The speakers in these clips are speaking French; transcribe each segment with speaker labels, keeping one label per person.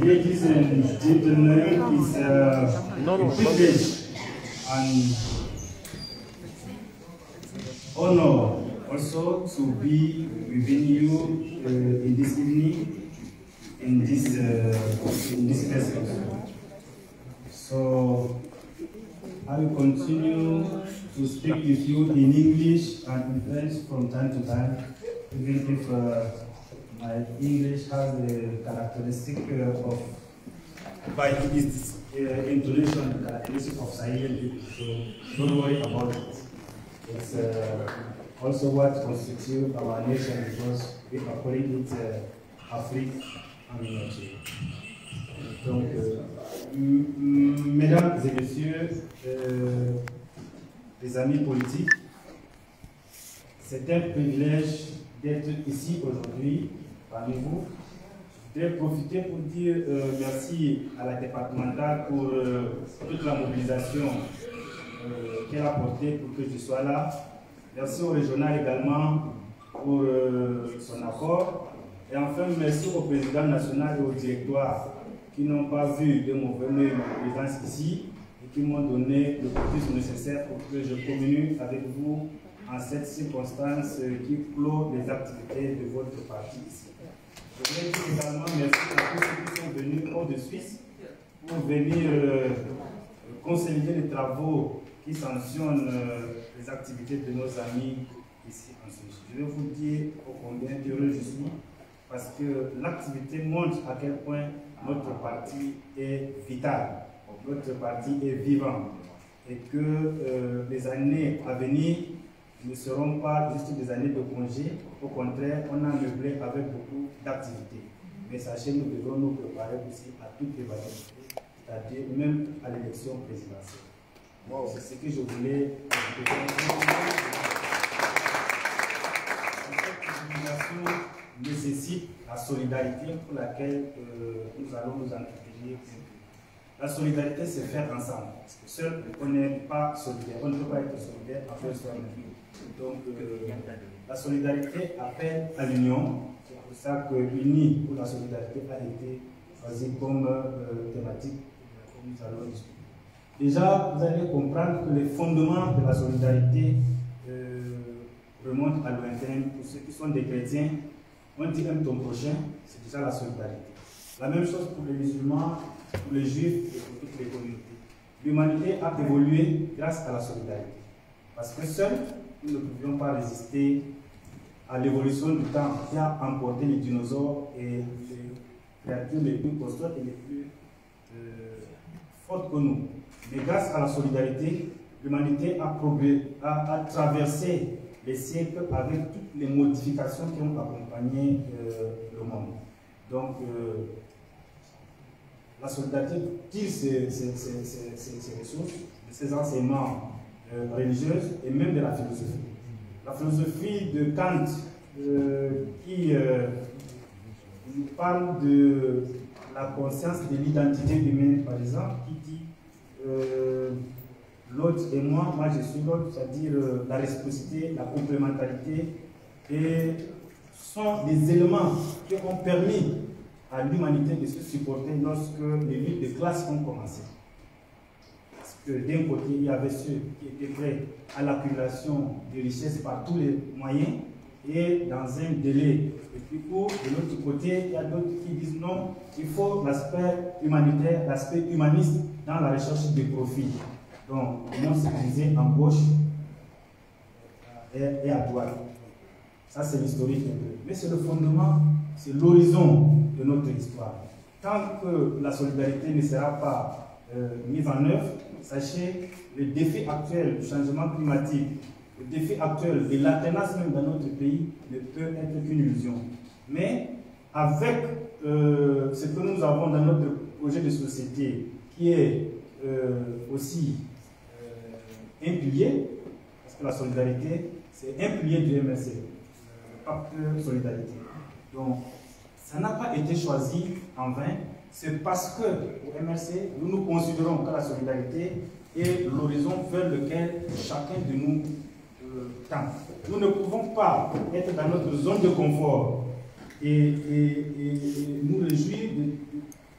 Speaker 1: Ladies and gentlemen, it's a privilege and honor also to be within you in this evening, in this lesson. So I will continue to speak with you in English and in French from time to time, even if my English has the characteristic of, by its intonation, the characteristic of Sahelian people. So don't worry about it. It's also what constitutes our nation, because we are calling it Afrique en miniature. Donc, mesdames et messieurs, les amis politiques, c'est un privilège d'être ici aujourd'hui parmi vous. Je voudrais profiter pour dire merci à la départementale pour toute la mobilisation qu'elle a portée pour que je sois là. Merci au régional également pour son apport. Et enfin, merci au président national et au directoire qui n'ont pas vu de mauvais œil ma présence ici et qui m'ont donné le plus nécessaire pour que je communique avec vous en cette circonstance qui clôt les activités de votre parti ici. Je voudrais dire également merci à tous ceux qui sont venus hors de Suisse pour venir consolider les travaux qui sanctionnent les activités de nos amis ici en Suisse. Je vais vous dire combien heureux je suis, parce que l'activité montre à quel point notre parti est vital, notre parti est vivant, et que les années à venir ne seront pas juste des années de congé. Au contraire, on a meublé avec beaucoup d'activités. Mais sachez, nous devons nous préparer aussi à toutes les éventualités, c'est-à-dire même à l'élection présidentielle. Wow. C'est ce que je voulais cette mobilisation nécessite la solidarité pour laquelle nous allons nous entretenir. La solidarité, c'est faire ensemble. Parce que seul, on n'est pas solidaire. On ne peut pas être solidaire après soi-même. Donc, la solidarité appelle à l'union. C'est pour ça que l'Uni pour la solidarité a été choisi comme thématique que nous allons discuter. Déjà, vous allez comprendre que les fondements de la solidarité remontent à lointain. Pour ceux qui sont des chrétiens, on dit aime ton prochain, c'est déjà la solidarité. La même chose pour les musulmans, pour les juifs et pour toutes les communautés. L'humanité a évolué grâce à la solidarité. Parce que seuls, nous ne pouvions pas résister à l'évolution du temps qui a emporté les dinosaures et les créatures les plus costaudes et les plus fortes que nous. Mais grâce à la solidarité, l'humanité a traversé les siècles avec toutes les modifications qui ont accompagné le monde. Donc, la solidarité tire ses ressources de ses enseignements religieux et même de la philosophie. La philosophie de Kant qui nous parle de la conscience de l'identité humaine, par exemple, qui dit l'autre et moi je suis l'autre, c'est-à-dire la réciprocité, la complémentarité, et sont des éléments qui ont permis à l'humanité de se supporter lorsque les luttes de classe ont commencé. Parce que d'un côté, il y avait ceux qui étaient prêts à l'accumulation des richesses par tous les moyens et dans un délai le plus court. De l'autre côté, il y a d'autres qui disent non, il faut l'aspect humanitaire, l'aspect humaniste dans la recherche des profits. Donc, on se disait en gauche et à droite. Ça, c'est l'historique un peu. Mais c'est le fondement, c'est l'horizon de notre histoire. Tant que la solidarité ne sera pas mise en œuvre, sachez, le défi actuel du changement climatique, le défi actuel de l'alternance même dans notre pays ne peut être qu'une illusion. Mais avec ce que nous avons dans notre projet de société, qui est aussi un pilier, parce que la solidarité, c'est un pilier du MRC, le pacte de solidarité. Donc, ça n'a pas été choisi en vain, c'est parce que au MRC, nous considérons que la solidarité est l'horizon vers lequel chacun de nous tend. Nous ne pouvons pas être dans notre zone de confort et nous réjouir de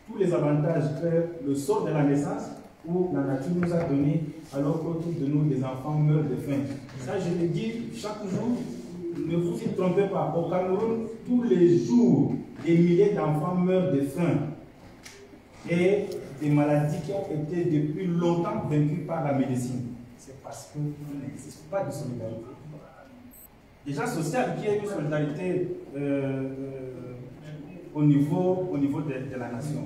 Speaker 1: tous les avantages que le sort de la naissance où la nature nous a donné, alors qu'autour de nous, des enfants meurent de faim. Ça, je le dis chaque jour, ne vous y trompez pas. Au Cameroun, tous les jours, des milliers d'enfants meurent de faim. Et des maladies qui ont été depuis longtemps vaincues par la médecine. C'est parce qu'il n'existe pas de solidarité. Déjà social, qu'il y ait une solidarité au niveau de la nation.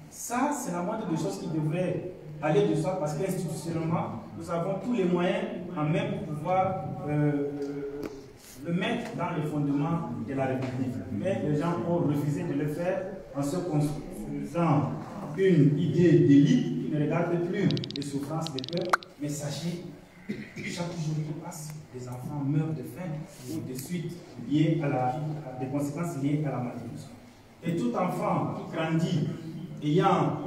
Speaker 1: Ça, c'est la moindre des choses qui devrait aller de soi parce qu'institutionnellement, nous avons tous les moyens en même pour pouvoir le mettre dans les fondements de la République. Mais les gens ont refusé de le faire en se construisant une idée d'élite qui ne regarde plus les souffrances des peuples. Mais sachez, chaque jour qui passe, des enfants meurent de faim ou de suites liées à des conséquences liées à la malnutrition. Et tout enfant qui grandit ayant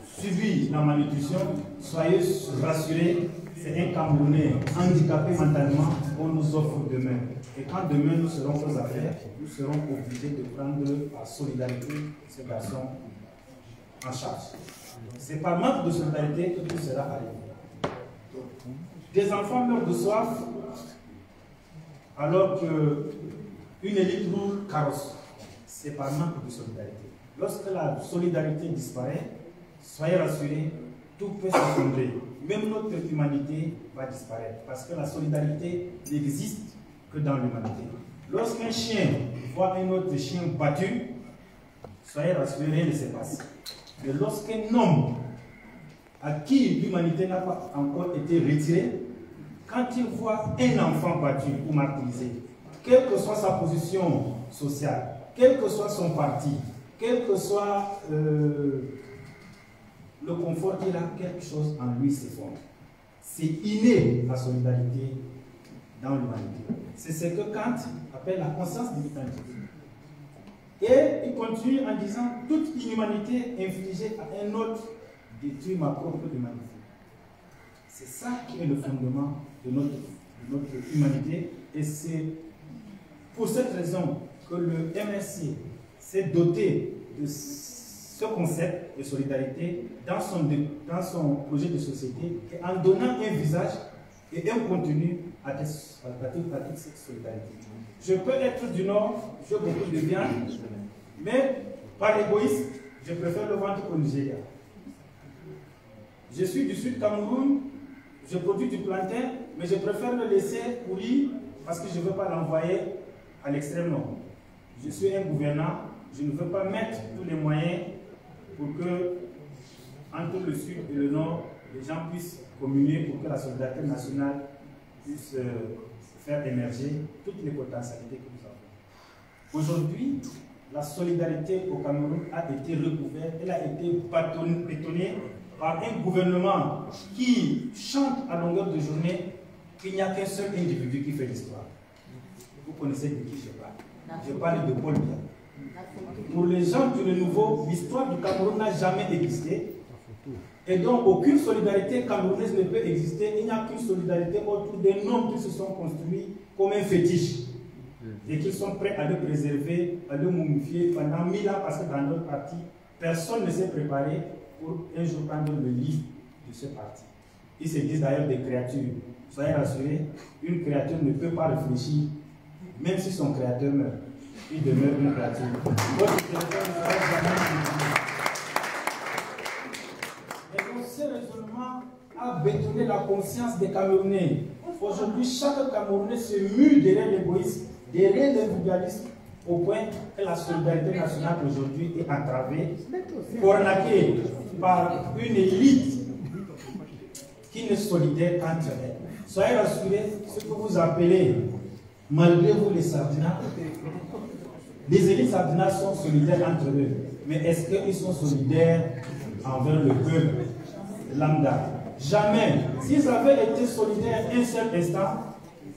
Speaker 1: subi la malnutrition, soyez rassurés, c'est un Camerounais handicapé mentalement qu'on nous offre demain. Et quand demain nous serons aux affaires, nous serons obligés de prendre par solidarité ces garçons en charge. C'est par manque de solidarité que tout sera arrivé. Des enfants meurent de soif alors qu'une élite roule carrosse. C'est par manque de solidarité. Lorsque la solidarité disparaît, soyez rassurés, tout peut s'effondrer. Même notre humanité va disparaître parce que la solidarité n'existe que dans l'humanité. Lorsqu'un chien voit un autre chien battu, soyez rassurés, rien ne se passe. Mais lorsqu'un homme à qui l'humanité n'a pas encore été retirée, quand il voit un enfant battu ou martyrisé, quelle que soit sa position sociale, quel que soit son parti, quel que soit le confort qu'il a, quelque chose en lui s'effondre. C'est inné la solidarité dans l'humanité. C'est ce que Kant appelle la conscience de l'humanité. Et il continue en disant toute inhumanité infligée à un autre détruit ma propre humanité. C'est ça qui est le fondement de notre humanité. Et c'est pour cette raison que le MSC s'est doté de ce concept de solidarité dans son projet de société en donnant un visage et un contenu à toute cette solidarité. Je peux être du Nord, j'ai beaucoup de viande, mais par égoïsme, je préfère le vendre au Nigeria. Je suis du Sud Cameroun, je produis du plantain, mais je préfère le laisser pourrir parce que je ne veux pas l'envoyer à l'extrême nord. Je suis un gouvernant, je ne veux pas mettre tous les moyens pour que, entre le Sud et le Nord, les gens puissent communier pour que la solidarité nationale puisse faire émerger toutes les potentialités que nous avons. Aujourd'hui, la solidarité au Cameroun a été recouverte, elle a été bétonnée par un gouvernement qui chante à longueur de journée qu'il n'y a qu'un seul individu qui fait l'histoire. Vous connaissez de qui je parle. Je parle de Paul Biya. Pour les gens du renouveau, l'histoire du Cameroun n'a jamais existé. Et donc, aucune solidarité camerounaise ne peut exister. Il n'y a qu'une solidarité autour des noms qui se sont construits comme un fétiche. Et qui sont prêts à le préserver, à le momifier pendant 1000 ans, parce que dans notre parti, personne ne s'est préparé pour un jour prendre le lit de ce parti. Ils se disent d'ailleurs des créatures. Soyez rassurés, une créature ne peut pas réfléchir, même si son créateur meurt. Il demeure une créature. Votre créateur ne sera jamais utilisé. Et donc, ce raisonnement a bétonné la conscience des Camerounais. Aujourd'hui, chaque Camerounais se mue derrière l'égoïsme, derrière l'individualisme, au point que la solidarité nationale aujourd'hui est entravée, cornaquée par une élite qui n'est solidaire entre elles. Soyez rassurés, ce que vous appelez, malgré vous les Sardinas, les élites Sardinas sont solidaires entre eux. Mais est-ce qu'ils sont solidaires envers le peuple lambda? Jamais. S'ils avaient été solidaires un seul instant,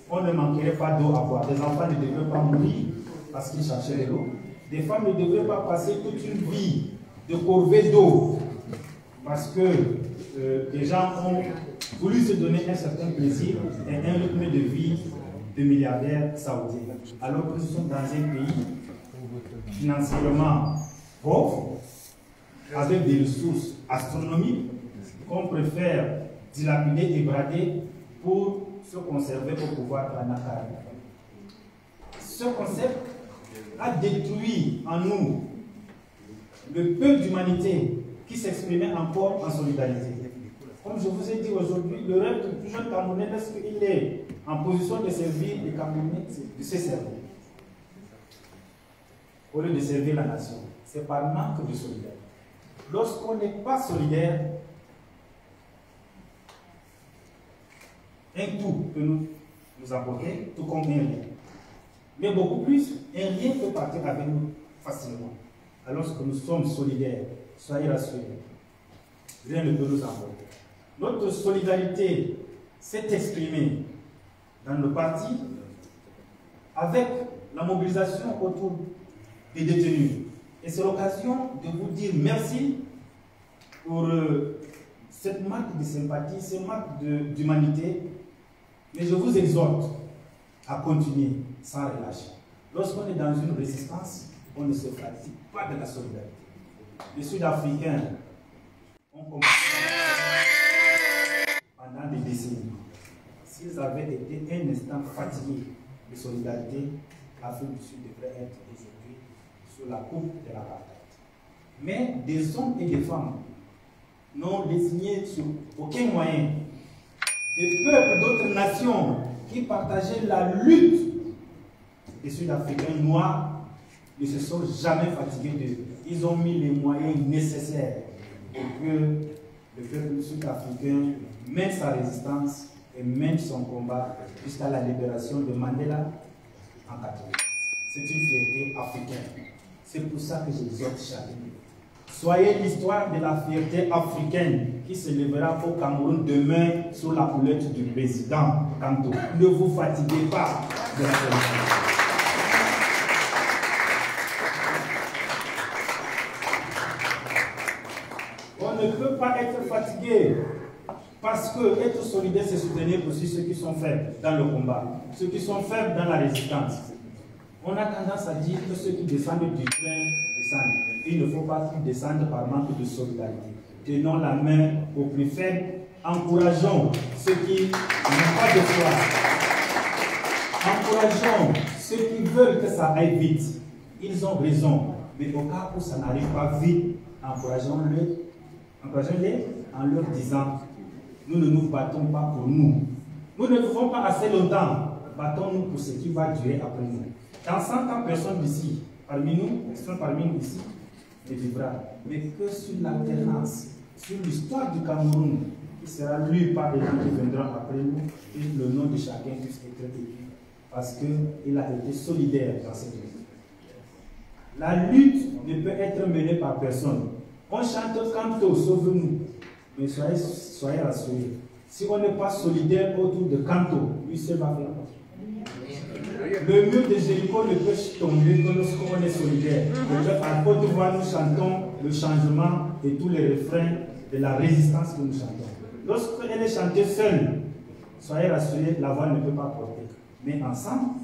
Speaker 1: on ne manquerait pas d'eau à boire. Des enfants ne devraient pas mourir parce qu'ils cherchaient de l'eau. Des femmes ne devraient pas passer toute une vie de corvée d'eau parce que les gens ont voulu se donner un certain plaisir et un rythme de vie de milliardaires saoudiens. Alors que nous sommes dans un pays financièrement pauvre, avec des ressources astronomiques qu'on préfère dilapider et brader pour se conserver au pouvoir de la Nakara. Ce concept a détruit en nous le peu d'humanité qui s'exprimait encore en solidarité. Comme je vous ai dit aujourd'hui, le rêve du plus jeune Camerounais, lorsqu'il est en position de servir les Camerounais, c'est de se servir. Au lieu de servir la nation, c'est par manque de solidarité. Lorsqu'on n'est pas solidaire, un tout peut nous apporter, tout comme un rien. Mais beaucoup plus, un rien peut partir avec nous facilement. Alors que nous sommes solidaires, soyez rassurés, rien ne peut nous emporter. Notre solidarité s'est exprimée dans le parti avec la mobilisation autour des détenus. Et c'est l'occasion de vous dire merci pour cette marque de sympathie, cette marque d'humanité. Mais je vous exhorte à continuer sans relâcher. Lorsqu'on est dans une résistance, on ne se fatigue pas de la solidarité. Les Sud-Africains ont commencé pendant des décennies. S'ils avaient été un instant fatigués de solidarité, l'Afrique du Sud devrait être aujourd'hui sous la coupe de l'apartheid. Mais des hommes et des femmes n'ont désigné sur aucun moyen des peuples d'autres nations qui partageaient la lutte des Sud-Africains noirs ne se sont jamais fatigués d'eux. Ils ont mis les moyens nécessaires pour que le peuple sud-africain mène sa résistance et mène son combat jusqu'à la libération de Mandela en 80. C'est une fierté africaine. C'est pour ça que j'exhorte chacun. Soyez l'histoire de la fierté africaine qui se lèvera au Cameroun demain sous la houlette du président Kanto. Ne vous fatiguez pas de la politique. On ne peut pas être fatigué parce que être solidaire, c'est soutenir aussi ceux qui sont faibles dans le combat, ceux qui sont faibles dans la résistance. On a tendance à dire que ceux qui descendent du train descendent. Il ne faut pas qu'ils descendent par manque de solidarité. Tenons la main aux plus faibles, encourageons ceux qui n'ont pas de foi. Encourageons ceux qui veulent que ça aille vite. Ils ont raison, mais au cas où ça n'arrive pas vite, encourageons-les en leur disant, nous ne nous battons pas pour nous. Nous ne vivons pas assez longtemps. Battons-nous pour ce qui va durer après nous. Dans 100 ans, personne d'ici, parmi nous ici, ne vivra. Mais que sur l'alternance, sur l'histoire du Cameroun, qui sera lue par les gens qui viendront après nous, et le nom de chacun puisse être écrit. Parce qu'il a été solidaire dans cette lutte. La lutte ne peut être menée par personne. On chante Kanto, sauve-nous. Mais soyez rassurés. Si on n'est pas solidaire autour de Kanto, lui seul va faire. Le mur de Jéricho ne peut tomber que lorsqu'on est solidaire. À Côte d'Ivoire, nous chantons le changement et tous les refrains de la résistance que nous chantons. Lorsqu'elle est chantée seule, soyez rassurés, la voix ne peut pas porter. Mais ensemble,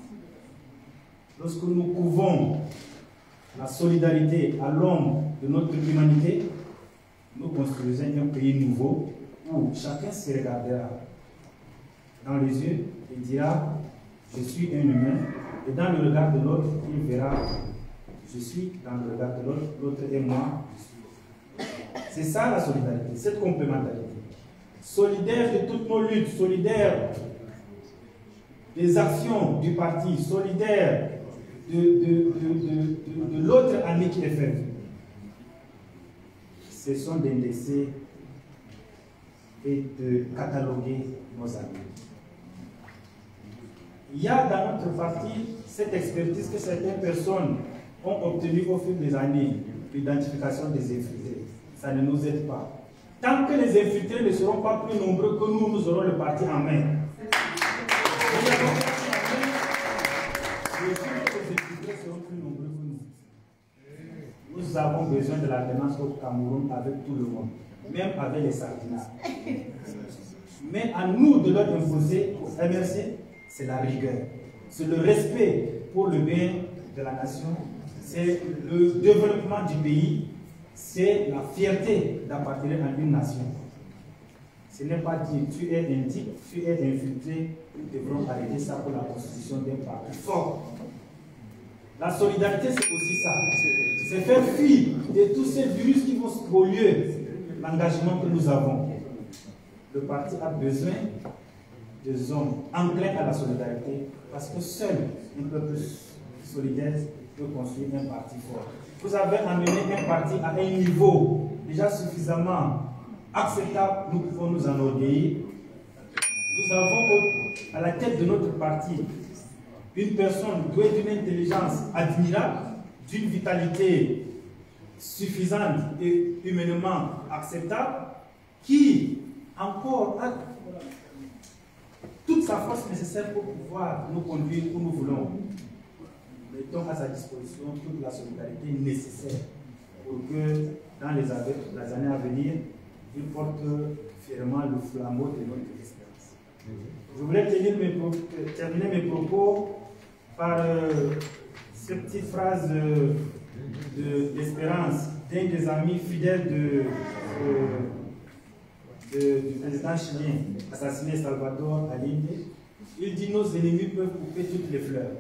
Speaker 1: lorsque nous couvons la solidarité à l'ombre de notre humanité, nous construisons un pays nouveau où chacun se regardera dans les yeux et dira « Je suis un humain ». Et dans le regard de l'autre, il verra « Je suis dans le regard de l'autre, l'autre est moi, je suis ». C'est ça la solidarité, cette complémentarité. Solidaire de toutes nos luttes, solidaire des actions du parti, solidaire de l'autre ami qui est faible. Ce sont d'indexer et de cataloguer nos amis. Il y a dans notre parti cette expertise que certaines personnes ont obtenue au fil des années, l'identification des infiltrés. Ça ne nous aide pas. Tant que les infiltrés ne seront pas plus nombreux que nous, nous aurons le parti en main. Les infiltrés seront plus nombreux que nous. Nous avons besoin de l'alternance au Cameroun avec tout le monde, même avec les sardinats. Mais à nous de leur imposer au MRC, c'est la rigueur, c'est le respect pour le bien de la nation, c'est le développement du pays, c'est la fierté d'appartenir à une nation. Ce n'est pas dire tu es un type, tu es infiltré, nous devrons arrêter ça pour la constitution d'un parti fort. La solidarité, c'est aussi ça. C'est faire fi de tous ces virus qui vont spolier l'engagement que nous avons. Le parti a besoin des hommes enclins à la solidarité parce que seul un peuple solidaire peut construire un parti fort. Vous avez amené un parti à un niveau déjà suffisamment acceptable, nous pouvons nous enorgueillir. Nous avons à la tête de notre parti une personne douée d'une intelligence admirable, d'une vitalité suffisante et humainement acceptable, qui encore a toute sa force nécessaire pour pouvoir nous conduire où nous voulons. Mettons à sa disposition toute la solidarité nécessaire pour que dans les années à venir, il porte fièrement le flambeau de notre espérance. Je voulais terminer mes propos par cette petite phrase d'espérance d'un des amis fidèles du président chilien assassiné Salvador Allende. Il dit: nos ennemis peuvent couper toutes les fleurs,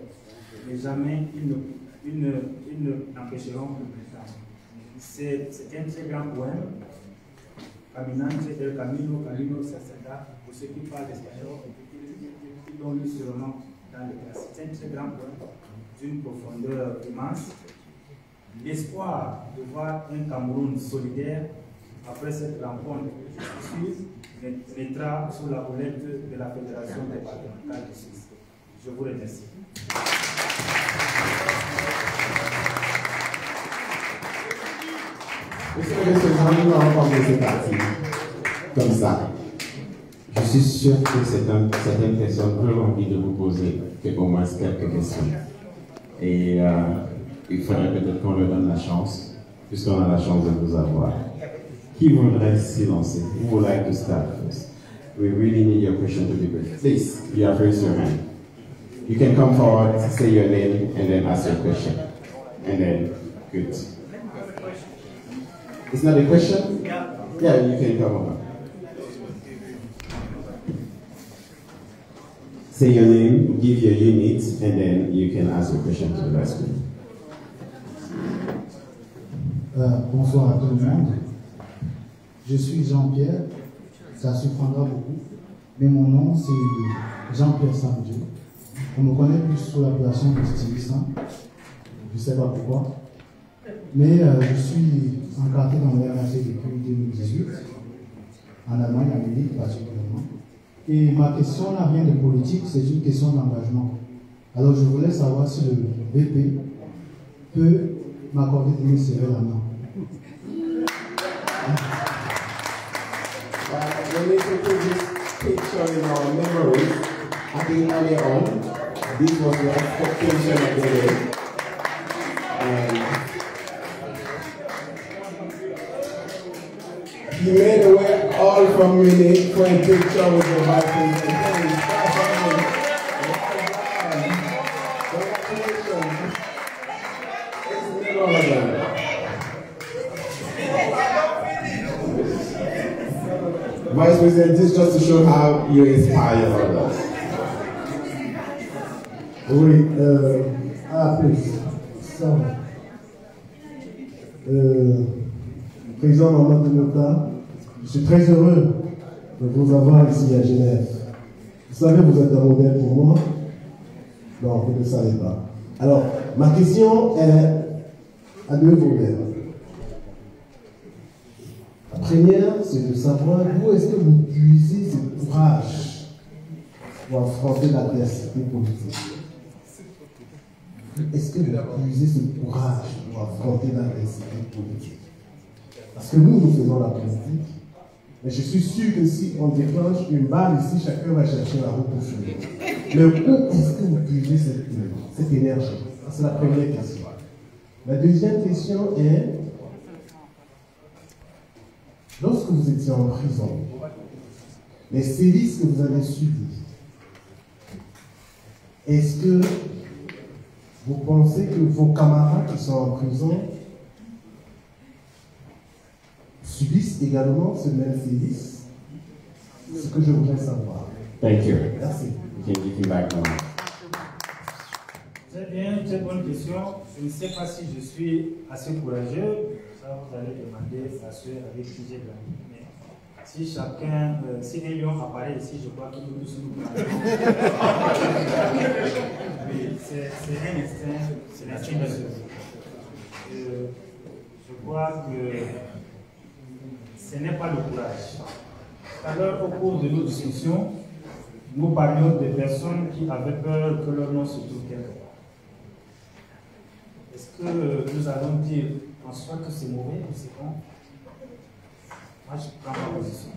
Speaker 1: mais jamais ils n'empêcheront le printemps. C'est un très grand poème. Caminante el camino, camino se acerca, pour ceux qui parlent espagnol, qui l'ont lu sûrement dans les classes. C'est un très grand poème d'une profondeur immense. L'espoir de voir un Cameroun solidaire après cette rencontre naîtra sous la houlette de la Fédération départementale de Suisse. Je vous remercie.
Speaker 2: Monsieur le Président, nous allons commencer parti comme ça. Je suis sûr que certaines personnes peuvent envie de vous poser au moins quelques questions. Et il faudrait peut-être qu'on leur donne la chance, puisqu'on a la chance de vous avoir. Qui voudrait s'y lancer? Who would like to start first? We really need your question to be brief. Please, you have raised your hand. You can come forward, say your name, and then ask your question. And then, good. It's not a question? Yeah, you can come over. Say your name, give your unit, and then you can ask your question to the last one.
Speaker 3: Bonsoir à tout le monde. Je suis Jean-Pierre, ça surprendra beaucoup, mais mon nom c'est Jean-Pierre Samdieu. On me connaît plus sous l'appellation de styliste, je ne sais pas pourquoi. Mais je suis encarté dans le RNC depuis 2018, en Allemagne, en Munich particulièrement. Et ma question n'a rien de politique, c'est une question d'engagement. Alors je voulais savoir si le BP peut m'accorder de me serrer la main.
Speaker 2: Let me put this picture in our memory. I think earlier on, this was the expectation of the day. He made a way all from Munich for a picture with the Vice President. Congratulations. It's all of them. Vice President, this is just to show how you inspire others.
Speaker 3: Oui, plus. Ça. Président Maman de Nota, je suis très heureux de vous avoir ici à Genève. Vous savez, vous êtes un modèle pour moi. Non, vous ne le savez pas. Alors, ma question est à deux volets. La première, c'est de savoir où est-ce que vous puisez ce courage pour affronter l'adversité politique. Est-ce que vous puisez ce courage pour affronter l'adversité politique? Parce que nous faisons la politique, mais je suis sûr que si on déclenche une balle ici, chacun va chercher la route pour fuir. Mais où est-ce que vous puisez cette énergie? C'est la première question. La deuxième question est, lorsque vous étiez en prison, les sévices que vous avez subis, est-ce que vous pensez que vos camarades qui sont en prison subissent également ce même sévice? Ce que je voudrais savoir.
Speaker 2: Thank you.
Speaker 3: Merci.
Speaker 2: You can give him back now.
Speaker 1: Très bien, très bonne question. Je ne sais pas si je suis assez courageux. Ça, vous allez demander à ceux avec qui j'ai grandi. Mais si chacun, si un lion apparaît ici, je crois que nous tous nous prenons. Oui, c'est un instinct, c'est l'instinct de survie. Je crois que ce n'est pas le courage. Alors, au cours de nos discussions, nous parlions des personnes qui avaient peur que leur nom se trouve quelque part. Est-ce que nous allons dire en soi que c'est mauvais ou c'est bon? Moi, je prends ma position.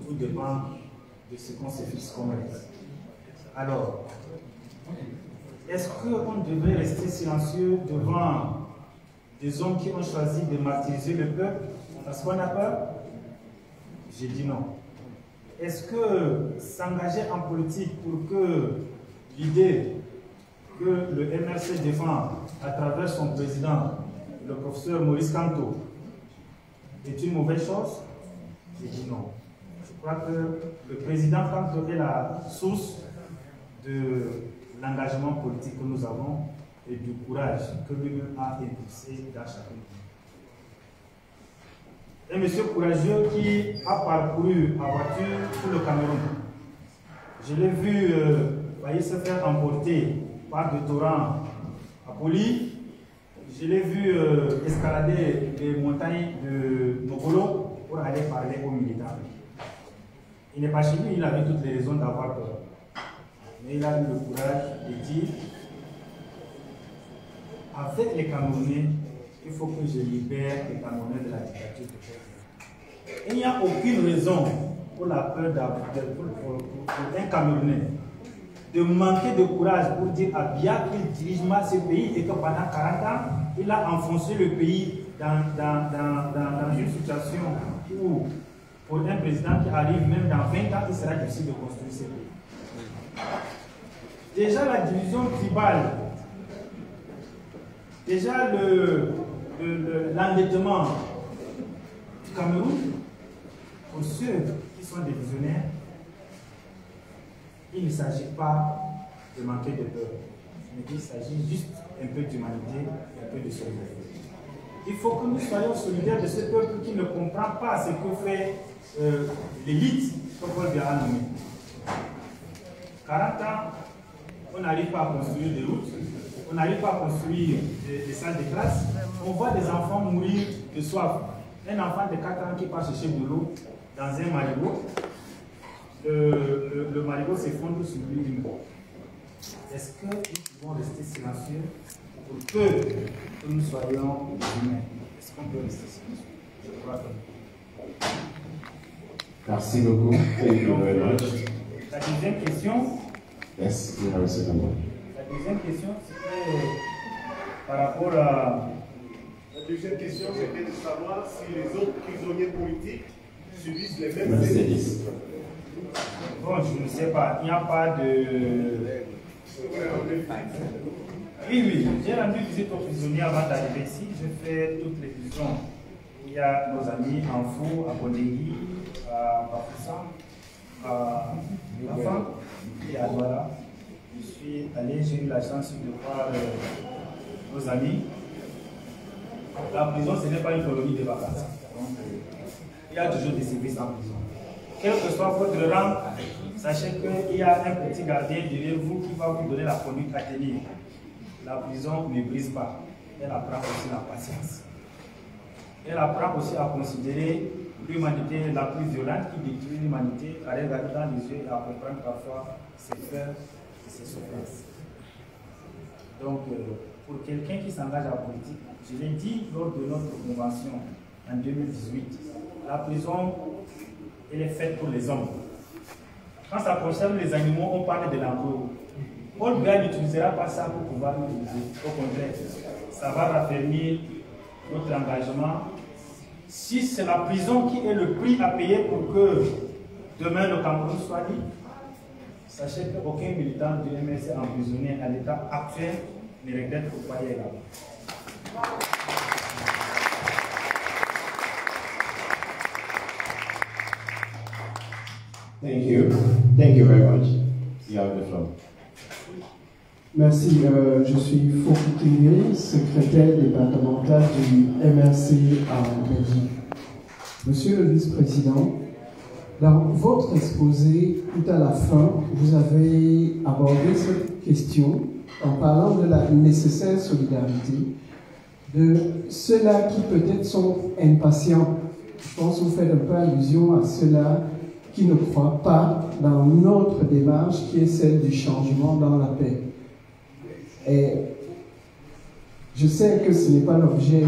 Speaker 1: Tout dépend de ce qu'on se fixe comme règle. Alors, est-ce qu'on devrait rester silencieux devant des hommes qui ont choisi de martyriser le peuple parce qu'on a peur? J'ai dit non. Est-ce que s'engager en politique pour que l'idée que le MRC défend à travers son président, le professeur Maurice Kamto, est une mauvaise chose? J'ai dit non. Je crois que le président Kamto est la source de l'engagement politique que nous avons et du courage que lui-même a impulsé dans chacun. Un monsieur courageux qui a parcouru en voiture tout le Cameroun. Je l'ai vu se faire emporter par des torrents à Poli. Je l'ai vu escalader les montagnes de Mogolo pour aller parler aux militants. Il n'est pas chez lui, il avait toutes les raisons d'avoir peur. Mais il a eu le courage de dire, avec les Camerounais, il faut que je libère les Camerounais de la dictature de peuple. Il n'y a aucune raison pour la peur pour un Camerounais de manquer de courage pour dire à Biya qu'il dirige mal ce pays et que pendant 40 ans, il a enfoncé le pays dans une situation où, pour un président qui arrive même dans 20 ans, il sera difficile de construire ce pays. Déjà la division tribale, déjà l'endettement du Cameroun, pour ceux qui sont des visionnaires, il ne s'agit pas de manquer de peur, mais il s'agit juste un peu d'humanité, un peu de solidarité. Il faut que nous soyons solidaires de ce peuple qui ne comprend pas ce que fait l'élite, comme Paul Biya a nommé. 40 ans, on n'arrive pas à construire des routes, on n'arrive pas à construire des salles de classe, on voit des enfants mourir de soif. Un enfant de 4 ans qui part chercher de l'eau dans un marigot, le marigot s'effondre sur lui. Est-ce que nous pouvons rester silencieux pour que nous soyons humains? Est-ce qu'on peut rester silencieux? Je crois que...
Speaker 2: Merci beaucoup. Thank you very much.
Speaker 1: La deuxième question.
Speaker 2: Yes, you have a second one.
Speaker 1: La deuxième question, c'était par rapport à...
Speaker 4: La deuxième question, c'était de savoir si les autres prisonniers politiques subissent les mêmes
Speaker 2: Mercedes.
Speaker 1: Bon, je ne sais pas. Il n'y a pas de... Oui, j'ai rendu visite aux prisonniers avant d'arriver ici. J'ai fait toutes les prisons. Il y a nos amis en Fou, à Bondegui, à Bafoussam, à Afan et à Douala. Je suis allé, j'ai eu la chance de voir nos amis. La prison, ce n'est pas une colonie de vacances. Donc, il y a toujours des services en prison. Quel que soit votre rang, sachez qu'il y a un petit gardien derrière vous qui va vous donner la conduite à tenir. La prison ne brise pas. Elle apprend aussi la patience. Elle apprend aussi à considérer l'humanité la plus violente qui détruit l'humanité, à regarder dans les yeux et à comprendre parfois ses peurs et ses souffrances. Donc, pour quelqu'un qui s'engage en politique, je l'ai dit lors de notre convention en 2018, la prison, elle est faite pour les hommes. Quand ça concerne les animaux, on parle de l'emploi. Paul Biya n'utilisera pas ça pour pouvoir nous utiliser. Au contraire, ça va raffermir notre engagement. Si c'est la prison qui est le prix à payer pour que demain le Cameroun soit libre, sachez qu'aucun militant du MRC emprisonné à l'état actuel ne regrette pourquoi il est là.
Speaker 2: Thank you. Thank you very much. You have the floor.
Speaker 5: Merci. Je suis Fouki, secrétaire départemental du MRC à Belgique. Monsieur le vice-président, dans votre exposé, tout à la fin, vous avez abordé cette question en parlant de la nécessaire solidarité de ceux-là qui peut-être sont impatients. Je pense que vous faites un peu allusion à ceux-là qui ne croient pas dans notre démarche qui est celle du changement dans la paix. Et je sais que ce n'est pas l'objet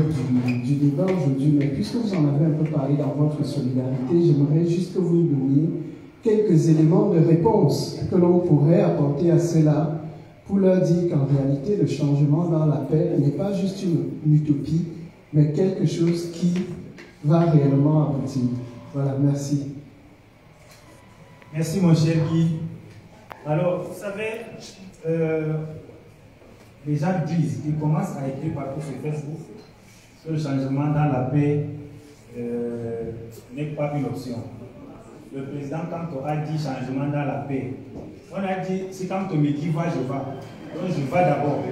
Speaker 5: du débat aujourd'hui, mais puisque vous en avez un peu parlé dans votre solidarité, j'aimerais juste que vous nous donniez quelques éléments de réponse que l'on pourrait apporter à ceux-là pour leur dire qu'en réalité, le changement dans la paix n'est pas juste une utopie, mais quelque chose qui va réellement aboutir. Voilà, merci.
Speaker 1: Merci mon cher Guy. Alors, vous savez, les gens disent, ils commencent à écrire partout sur Facebook que le changement dans la paix n'est pas une option. Le président, quand on a dit changement dans la paix, on a dit, si quand on me dit va, je vais. Donc je vais d'abord.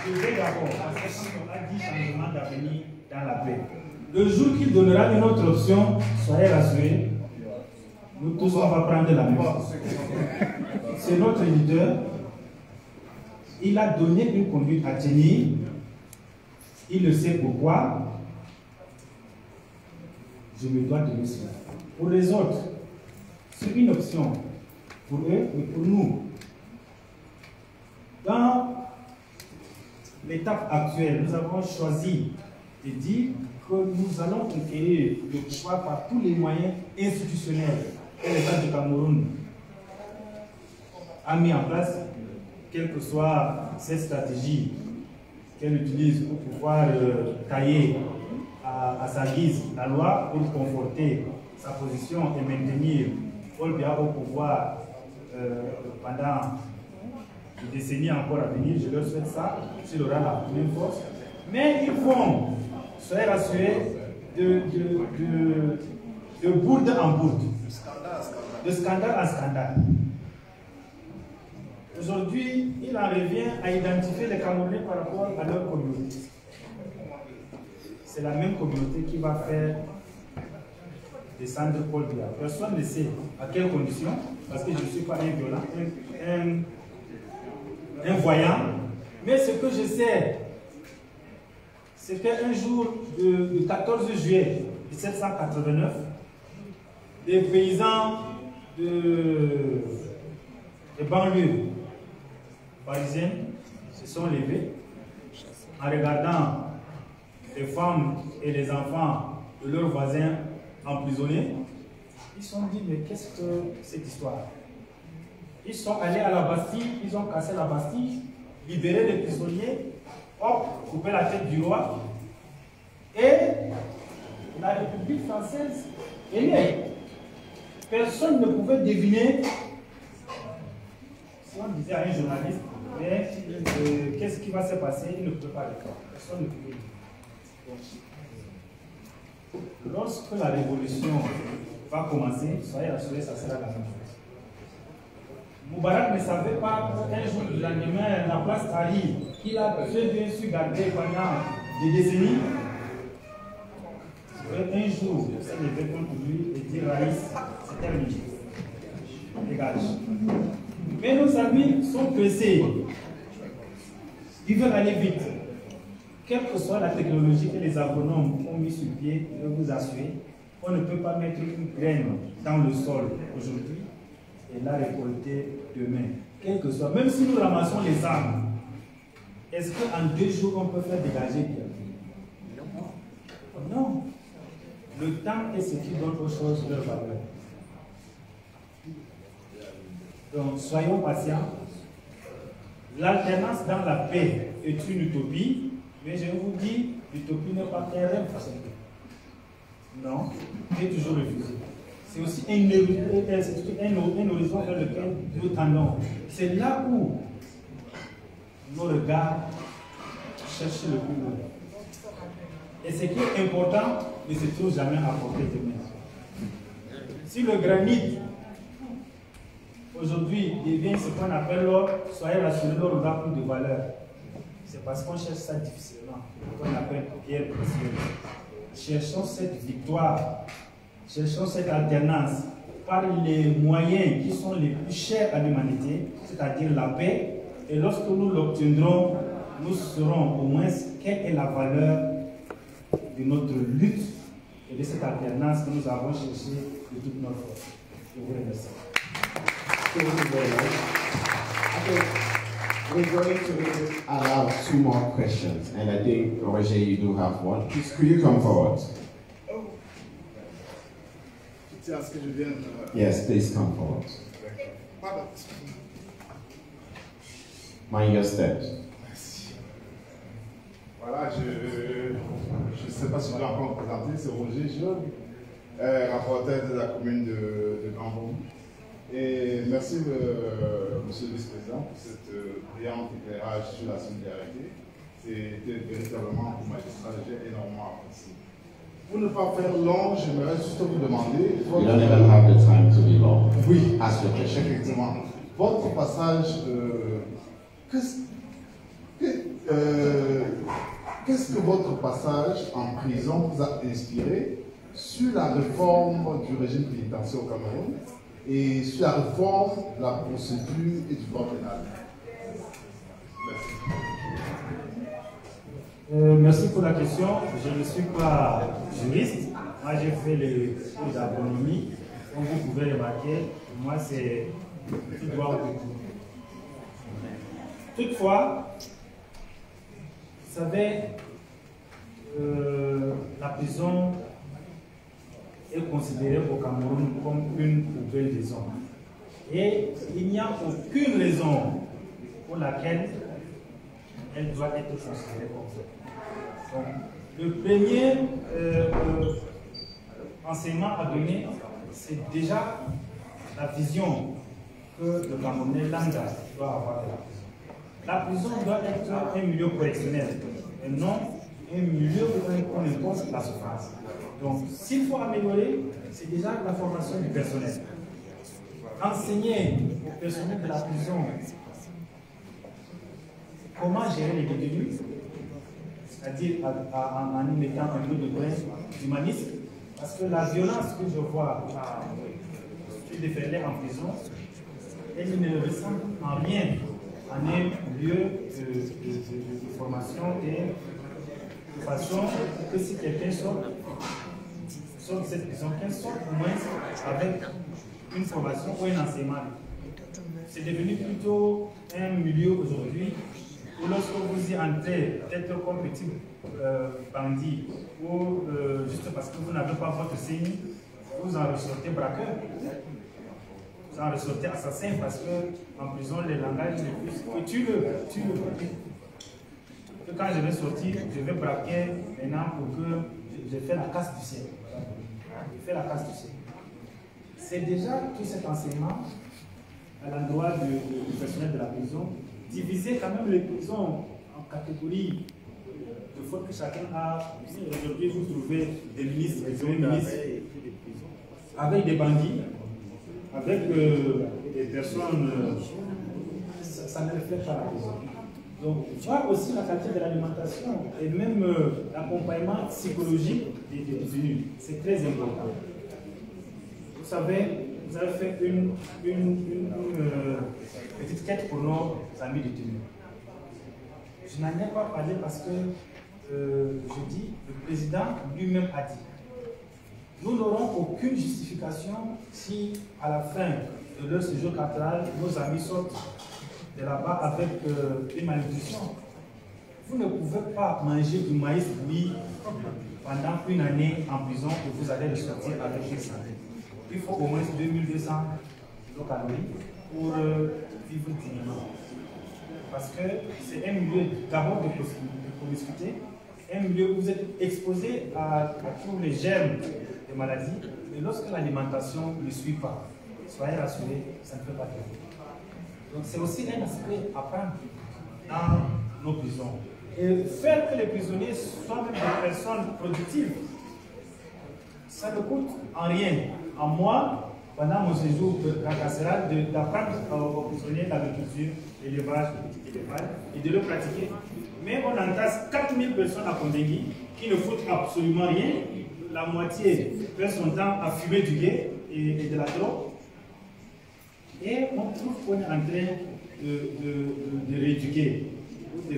Speaker 1: Je vais d'abord, parce que quand on a dit changement d'avenir dans la paix. Le jour qu'il donnera une autre option, soyez rassurés, nous tous on va prendre la même chose. C'est notre leader. Il a donné une conduite à tenir. Il le sait pourquoi. Je me dois de le suivre. Pour les autres, c'est une option. Pour eux et pour nous. Dans l'étape actuelle, nous avons choisi de dire que nous allons conquérir le choix par tous les moyens institutionnels que l'État du Cameroun a mis en place, quelle que soit cette stratégie qu'elle utilise pour pouvoir tailler à sa guise la loi pour conforter sa position et maintenir Paul Biya au pouvoir pendant des décennies encore à venir. Je leur souhaite ça, s'il aura la même force. Mais ils vont, soyez rassurés, de bourde en bourde, de scandale en scandale. Aujourd'hui, il en revient à identifier les Camerounais par rapport à leur communauté. C'est la même communauté qui va faire descendre Paul Biya. Personne ne sait à quelles conditions, parce que je ne suis pas un violent, un voyant. Mais ce que je sais, c'est qu'un jour, le 14 juillet 1789, les paysans des banlieues parisiennes se sont levés en regardant les femmes et les enfants de leurs voisins emprisonnés. Ils se sont dit, mais qu'est-ce que cette histoire? Ils sont allés à la Bastille, ils ont cassé la Bastille, libéré les prisonniers, hop, coupé la tête du roi. Et la République française est née. Personne ne pouvait deviner, si on disait à un journaliste, mais qu'est-ce qui va se passer, il ne pouvait pas le faire. Personne ne pouvait. Donc, lorsque la révolution va commencer, soyez rassurés, ça sera la même chose. Moubarak ne savait pas qu'un jour du lendemain, la place Tahrir, qu'il a très bien su garder pendant des décennies, un jour, s'est levé contre lui et dit Raïs, c'est terminé. Dégage. Mais nos amis sont pressés. Ils veulent aller vite. Quelle que soit la technologie que les agronomes ont mis sur pied, je peux vous assurer, on ne peut pas mettre une graine dans le sol aujourd'hui et la récolter demain. Quel que soit, même si nous ramassons les arbres, est-ce qu'en 2 jours on peut faire dégager bien? Non. Le temps est ce qui donne aux choses leur valeur. Donc, soyons patients. L'alternance dans la paix est une utopie, mais je vous dis, l'utopie n'est pas qu'un rêve. Non, c'est toujours refusé. C'est aussi un horizon vers lequel nous tendons. C'est là où nos regards cherchent le plus loin. Et ce qui est important ne se trouve jamais à portée de main. Si le granit aujourd'hui devient ce qu'on appelle l'or, soyez rassurés, l'or aura plus de valeur. C'est parce qu'on cherche ça difficilement, qu'on appelle pierre précieuse. Cherchons cette victoire, cherchons cette alternance par les moyens qui sont les plus chers à l'humanité, c'est-à-dire la paix. Et lorsque nous l'obtiendrons, nous saurons au moins quelle est la valeur de notre lutte et de cette alternance que nous avons cherchée de toute notre force. Je vous remercie.
Speaker 2: We're going to allow 2 more questions, and I think, Roger, you do have one. Please, could you come forward? Yes, please come forward. Mind your steps.
Speaker 6: Voilà, je ne sais pas si je dois encore me présenter, c'est Roger Gilles, rapporteur de la commune de Grand-Bourbon. Et merci, monsieur le vice-président, pour cette brillante éclairage sur la solidarité. C'était véritablement pour magistrat, j'ai énormément apprécié. Pour ne pas faire long, j'aimerais juste vous demander.
Speaker 2: You don't even have the time to be long.
Speaker 6: Oui,
Speaker 2: ask your question.
Speaker 6: Effectivement. Votre passage, qu'est-ce que votre passage en prison vous a inspiré sur la réforme du régime pénitentiaire au Cameroun et sur la réforme de la procédure et du droit pénal?
Speaker 1: Merci. Merci pour la question. Je ne suis pas juriste. Moi, j'ai fait les cours d'agronomie. Comme vous pouvez remarquer, moi, c'est tout droit au tout. Toutefois, vous savez, la prison est considérée au Cameroun comme une poubelle des hommes. Et il n'y a aucune raison pour laquelle elle doit être considérée comme ça. Donc, le premier enseignement à donner, c'est déjà la vision que le Camerounais lambda doit avoir de la prison. La prison doit être un milieu correctionnel et non un milieu où on impose la souffrance. Donc, s'il faut améliorer, c'est déjà la formation du personnel. Enseigner au personnel de la prison comment gérer les détenus, c'est-à-dire en y mettant un peu de grain d'humanisme, parce que la violence que je vois déferler en prison, elle ne ressemble en rien à un lieu de formation et de façon que si quelqu'un sort de cette prison, qu'elle sorte au moins avec une formation ou un enseignement. C'est devenu plutôt un milieu aujourd'hui où lorsque vous y entrez, peut-être comme petit bandit, ou juste parce que vous n'avez pas votre signe, vous en ressortez braqueur. Vous en ressortez assassin parce qu'en prison, les langages les plus. Que tue-le. Que quand je vais sortir, je vais braquer maintenant pour que je fasse la casse du ciel. Je fais la casse du ciel. C'est déjà tout cet enseignement à l'endroit du personnel de la prison, diviser quand même les prisons en catégories de fautes que chacun a. Aujourd'hui, vous trouvez des ministres, des premiers ministres, avec des bandits, avec des personnes, ça ne reflète pas la prison. Donc, voir aussi la qualité de l'alimentation et même l'accompagnement psychologique des détenus, c'est très important. Vous savez, vous avez fait une petite quête pour nos amis détenus. Je n'en ai pas parlé parce que, je dis, le président lui-même a dit, nous n'aurons aucune justification si, à la fin de leur séjour carcéral, nos amis sortent de là-bas avec une malnutrition. Vous ne pouvez pas manger du maïs bouilli pendant une année en prison et vous allez ressortir avec une santé. Il faut au moins 2200 kilocalories pour vivre dignement. Parce que c'est un milieu d'abord de promiscuité, un milieu où vous êtes exposé à tous les germes des maladies, et lorsque l'alimentation ne suit pas, soyez rassurés, ça ne peut pas durer. Donc c'est aussi un aspect à prendre dans nos prisons. Et faire que les prisonniers soient même des personnes productives, ça ne coûte en rien. En moi, pendant mon séjour carcéral, d'apprendre aux prisonniers l'agriculture, l'élevage, et de le pratiquer. Mais on entasse 4000 personnes à Kondengui qui ne foutent absolument rien. La moitié passe son temps à fumer du guet et de la drogue. Et on trouve qu'on est en train de rééduquer, de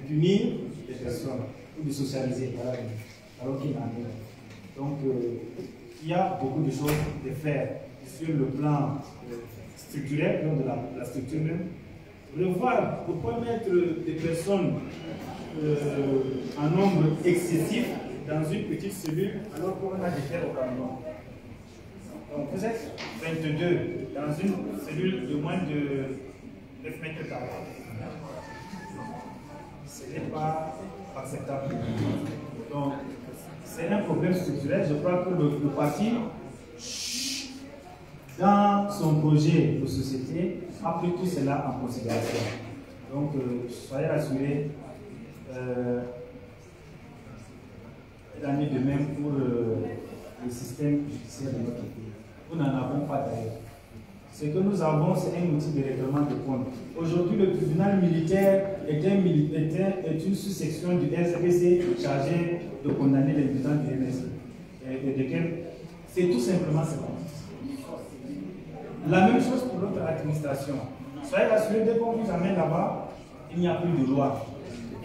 Speaker 1: punir les personnes, ou de socialiser, alors qu'il en est. Donc, il y a beaucoup de choses à faire sur le plan structurel, de la structure même. Revoir pourquoi mettre des personnes en nombre excessif dans une petite cellule alors qu'on a des terres au Cameroun. Donc vous êtes 22 dans une cellule de moins de 9 mètres carrés. Ce n'est pas acceptable. Donc c'est un problème structurel. Je crois que le parti, dans son projet de société, a pris tout cela en considération. Donc soyez rassurés. Il en est de même pour le système judiciaire de notre pays. Nous n'en avons pas d'ailleurs. Ce que nous avons, c'est un outil de règlement de compte. Aujourd'hui, le tribunal militaire est une sous-section du SPC chargée de condamner les militants du MSC. C'est tout simplement ça. La même chose pour notre administration. Soyez rassurés, dès qu'on vous amène là-bas, il n'y a plus de loi.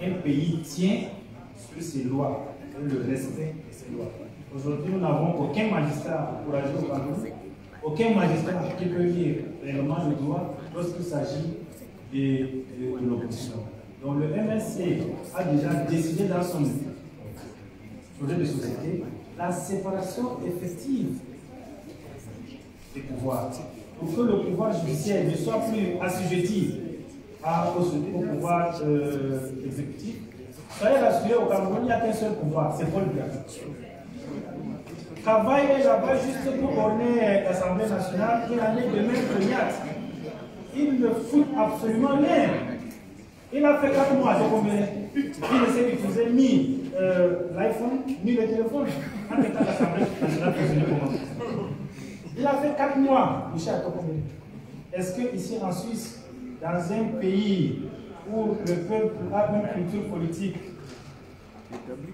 Speaker 1: Un pays tient sur ses lois, le respect de ses lois. Aujourd'hui, nous n'avons aucun magistrat pour agir au Cameroun, aucun magistrat qui peut lire réellement le droit lorsqu'il s'agit de l'opposition. Donc le MSC a déjà décidé dans son projet de société la séparation effective des pouvoirs. Pour que le pouvoir judiciaire ne soit plus assujetti au pouvoir exécutif, soyez rassurés, au Cameroun, il n'y a qu'un seul pouvoir, c'est Paul Biya. Travaille là-bas juste pour orner l'Assemblée nationale, il en est de même que Niat. Il ne fout absolument rien. Il a fait 4 mois, il ne sait utiliser ni l'iPhone, ni le téléphone. En étant l'Assemblée nationale, il a fait 4 mois, Michel Tokomé. Est-ce que ici en Suisse, dans un pays où le peuple a une culture politique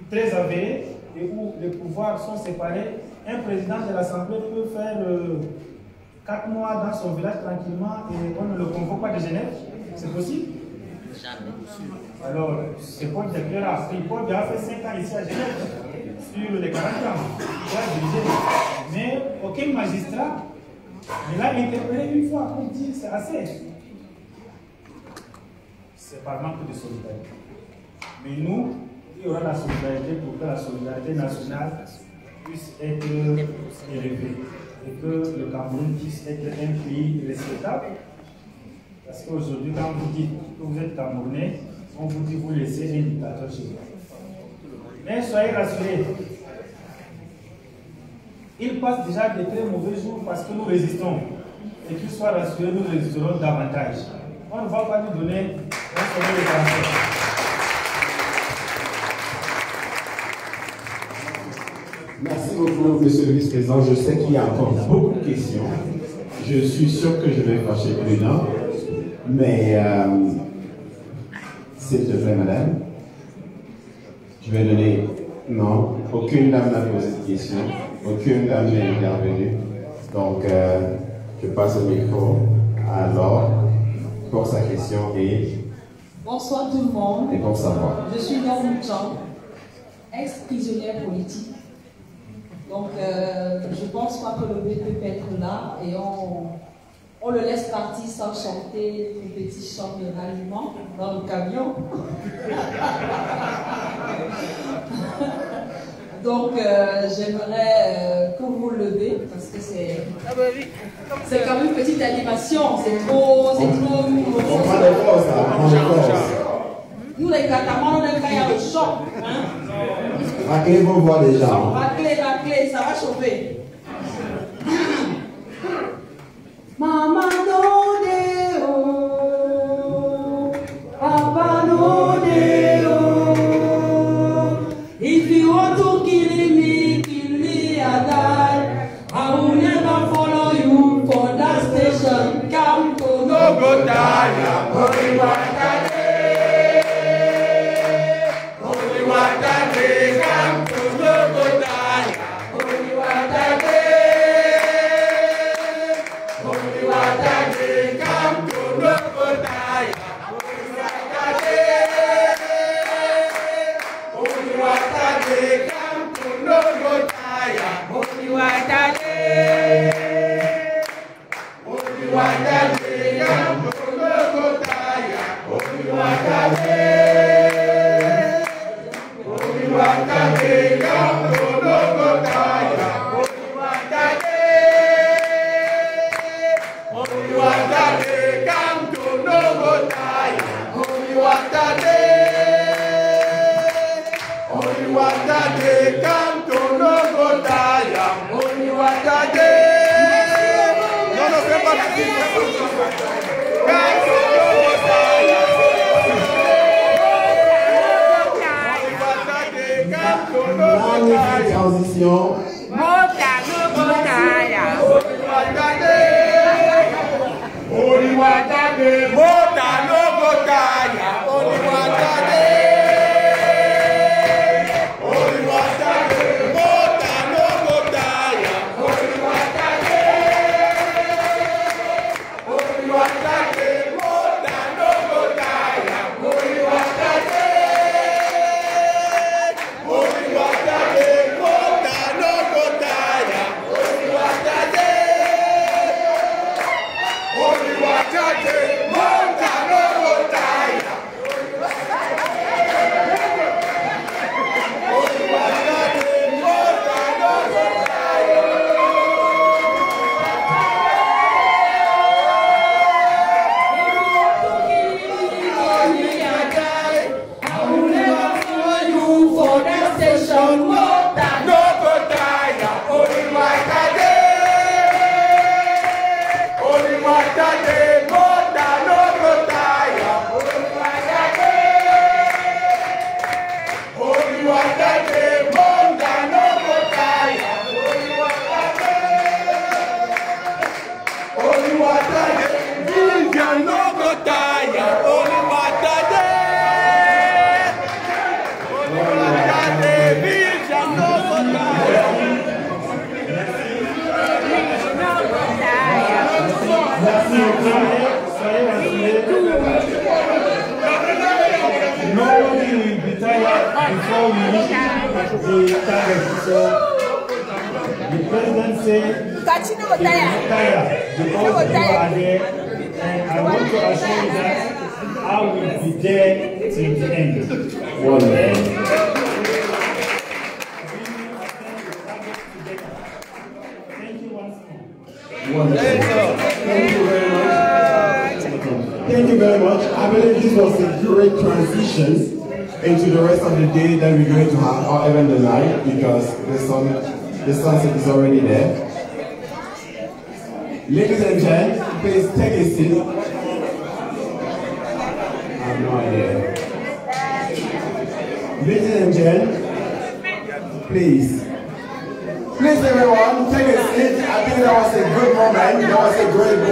Speaker 1: très avérée et où les pouvoirs sont séparés, un président de l'Assemblée peut faire 4 mois dans son village tranquillement et on ne le convoque pas de Genève? C'est possible? Alors, c'est Paul Biya qui a pris. Paul Biya a fait 5 ans ici à Genève, sur les 40 ans. Il a dirigé. Mais aucun magistrat ne l'a interpellé une fois pour dire c'est assez. C'est par manque de solidarité. Mais nous, il y aura la solidarité pour que la solidarité nationale puisse être élevée et que le Cameroun puisse être un pays respectable. Parce qu'aujourd'hui, quand vous dites que vous êtes Camerounais, on vous dit que vous laissez un dictateur chez vous. Mais soyez rassurés, il passe déjà de très mauvais jours parce que nous résistons. Et qu'ils soient rassurés, nous résisterons davantage. On ne va pas nous donner un sommet de caractère.
Speaker 2: Merci beaucoup, Monsieur le Vice-président. Je sais qu'il y a encore beaucoup de questions. Je suis sûr que je vais fâcher Bruno. Mais, s'il te plaît, madame, je vais donner... Non, aucune dame n'a posé de question. Aucune dame n'est intervenue. Donc, je passe le micro à Laure pour sa question et...
Speaker 7: Bonsoir tout le monde.
Speaker 2: Et pour savoir.
Speaker 7: Je suis Laure Mouchan, ex-prisonnière politique. Donc, je pense pas que le BP peut être là et on le laisse partir sans chanter les petits chants de ralliement dans le camion. Donc, j'aimerais que vous le levez parce que c'est comme une petite animation. C'est trop.
Speaker 2: On prend les forces, on prend les forces.
Speaker 7: Nous, les Catamans, on aime quand il y a le choc. Hein?
Speaker 2: Raclez vos voix déjà.
Speaker 7: Raclez, ça va chauffer. Maman Dodeo, Papa
Speaker 2: Transition. Nobody will be tired before we reach the target. So the president said he will not tire because you are there, and I want to assure you that I will be there till the end. Thank you once more.
Speaker 8: Thank you very much. I believe this was a great transition into the rest of the day that we're going to have, or even the night, because the sunset is already there. Ladies and gentlemen, please take a seat. I have no idea. Ladies and gentlemen, please everyone, take a seat. I think that was a good moment. That was a great moment.